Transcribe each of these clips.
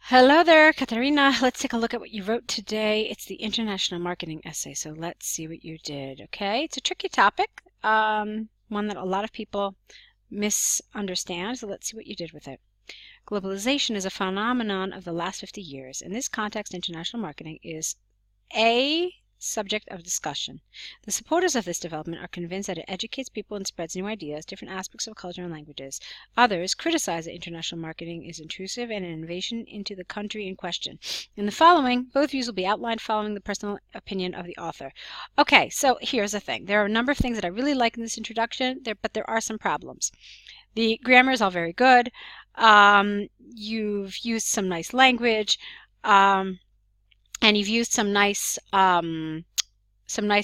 Hello there, Katharina. Let's take a look at what you wrote today. It's the international marketing essay, so let's see what you did, okay? It's a tricky topic, one that a lot of people misunderstand, so let's see what you did with it. Globalization is a phenomenon of the last 50 years. In this context, international marketing is a subject of discussion. The supporters of this development are convinced that it educates people and spreads new ideas, different aspects of culture and languages. Others criticize that international marketing is intrusive and an invasion into the country in question. In the following, both views will be outlined following the personal opinion of the author. Okay, so here's the thing. There are a number of things that I really like in this introduction, but there are some problems. The grammar is all very good. You've used some nice language. And you've used some nice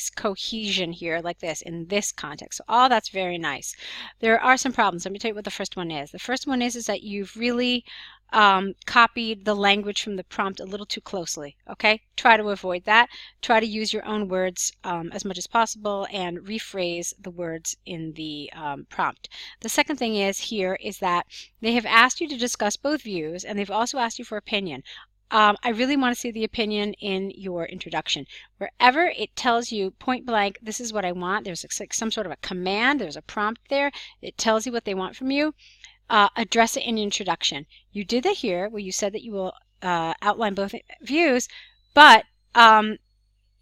cohesion here like this in this context. So all that's very nice. There are some problems. Let me tell you what the first one is. The first one is that you've really copied the language from the prompt a little too closely. Okay? Try to avoid that. Try to use your own words as much as possible and rephrase the words in the prompt. The second thing is that they have asked you to discuss both views, and they've also asked you for opinion. I really want to see the opinion in your introduction. Wherever it tells you point blank, this is what I want, there's like some sort of a command, there's a prompt there, it tells you what they want from you, address it in your introduction. You did that here, where you said that you will outline both views, but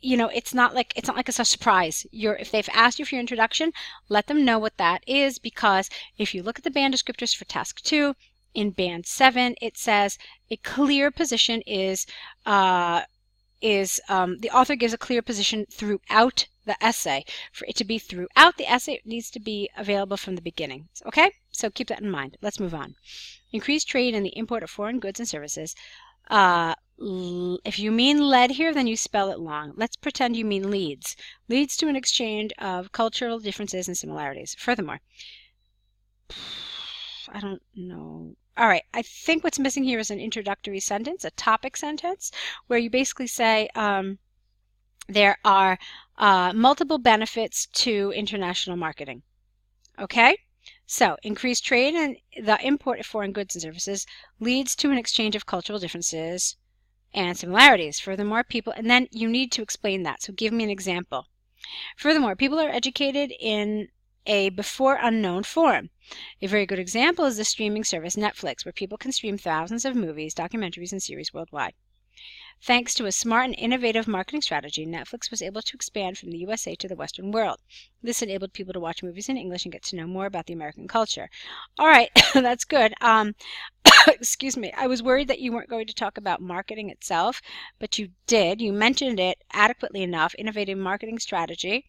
you know, it's not like it's a surprise. If they've asked you for your introduction, let them know what that is, because if you look at the band descriptors for task 2, in band 7, it says a clear position is the author gives a clear position throughout the essay. For it to be throughout the essay, it needs to be available from the beginning. Okay, so keep that in mind. Let's move on. Increased trade and the import of foreign goods and services. If you mean led here, then you spell it long. Let's pretend you mean leads. Leads to an exchange of cultural differences and similarities. Furthermore, I don't know. All right, I think what's missing here is an introductory sentence, a topic sentence, where you basically say there are multiple benefits to international marketing. Okay? So, increased trade and the import of foreign goods and services leads to an exchange of cultural differences and similarities. Furthermore, people, and then you need to explain that. So, give me an example. Furthermore, people are educated in a before unknown form. A very good example is the streaming service Netflix, where people can stream thousands of movies, documentaries, and series worldwide. Thanks to a smart and innovative marketing strategy, Netflix was able to expand from the USA to the Western world. This enabled people to watch movies in English and get to know more about the American culture. All right, that's good. Excuse me. I was worried that you weren't going to talk about marketing itself, but you did. You mentioned it adequately enough. Innovative marketing strategy.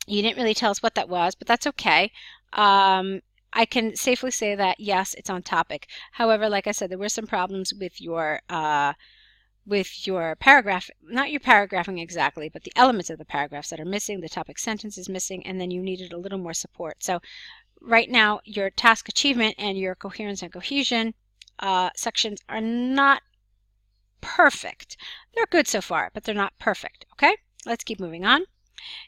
You didn't really tell us what that was, but that's okay. I can safely say that, yes, it's on topic. However, like I said, there were some problems with your paragraph, not your paragraphing exactly, but the elements of the paragraphs that are missing. The topic sentence is missing, and then you needed a little more support. So right now, your task achievement and your coherence and cohesion sections are not perfect. They're good so far, but they're not perfect. Okay, let's keep moving on.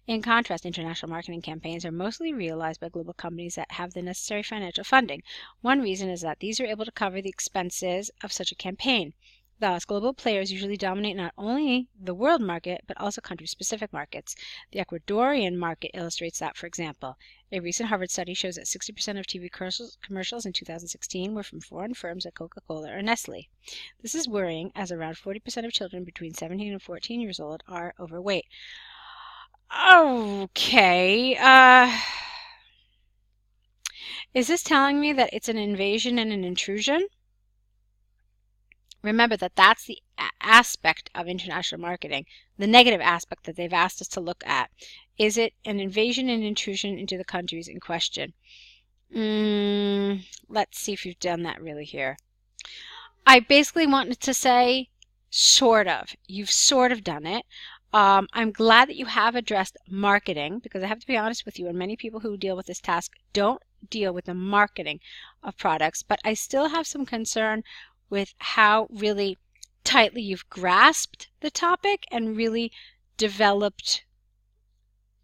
In contrast, international marketing campaigns are mostly realized by global companies that have the necessary financial funding. One reason is that these are able to cover the expenses of such a campaign. Thus, global players usually dominate not only the world market, but also country-specific markets. The Ecuadorian market illustrates that, for example. A recent Harvard study shows that 60% of TV commercials in 2016 were from foreign firms like Coca-Cola or Nestle. This is worrying, as around 40% of children between 17 and 14 years old are overweight. Okay, is this telling me that it's an invasion and an intrusion? Remember that that's the aspect of international marketing, the negative aspect that they've asked us to look at. Is it an invasion and intrusion into the countries in question? Let's see if you've done that really here. I basically wanted to say, sort of. You've sort of done it. I'm glad that you have addressed marketing, because I have to be honest with you, and many people who deal with this task don't deal with the marketing of products, but I still have some concern with how really tightly you've grasped the topic and really developed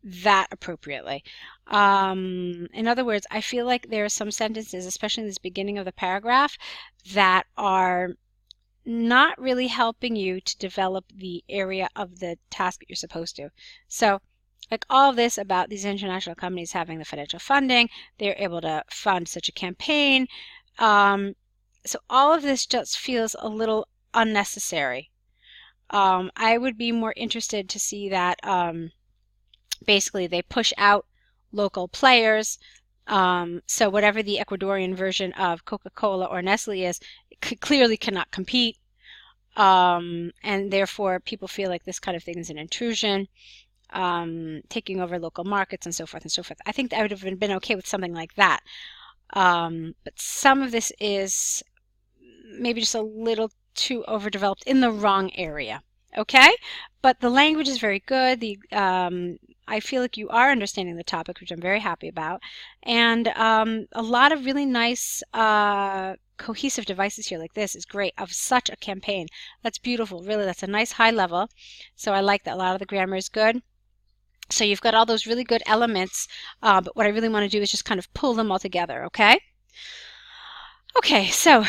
that appropriately. In other words, I feel like there are some sentences, especially in this beginning of the paragraph, that are not really helping you to develop the area of the task that you're supposed to. So like all of this about these international companies having the financial funding, they're able to fund such a campaign. So all of this just feels a little unnecessary. I would be more interested to see that basically they push out local players. So whatever the Ecuadorian version of Coca-Cola or Nestle is, it clearly cannot compete. And therefore people feel like this kind of thing is an intrusion, taking over local markets and so forth and so forth. I think I would have been okay with something like that. But some of this is maybe just a little too overdeveloped in the wrong area. Okay, but the language is very good. I feel like you are understanding the topic, which I'm very happy about, and a lot of really nice cohesive devices here like this is great of such a campaign. That's beautiful, really. That's a nice high level. So I like that. A lot of the grammar is good. So you've got all those really good elements, but what I really want to do is just kind of pull them all together, okay? Okay, so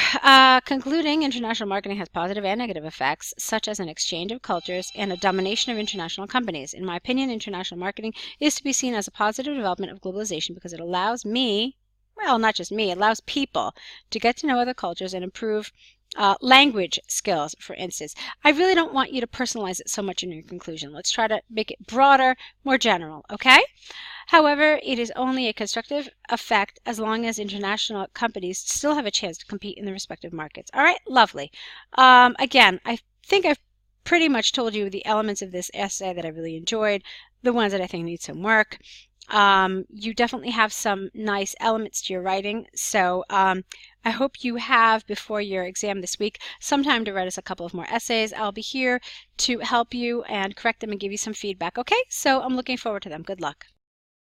concluding, international marketing has positive and negative effects, such as an exchange of cultures and a domination of international companies. In my opinion, international marketing is to be seen as a positive development of globalization because it allows me, well, not just me, it allows people to get to know other cultures and improve language skills, for instance. I really don't want you to personalize it so much in your conclusion. Let's try to make it broader, more general, okay? However, it is only a constructive effect as long as international companies still have a chance to compete in the respective markets. All right, lovely. Again, I think I've pretty much told you the elements of this essay that I really enjoyed, the ones that I think need some work. You definitely have some nice elements to your writing, so I hope you have, before your exam this week, some time to write us a couple of more essays. I'll be here to help you and correct them and give you some feedback. Okay, so I'm looking forward to them. Good luck.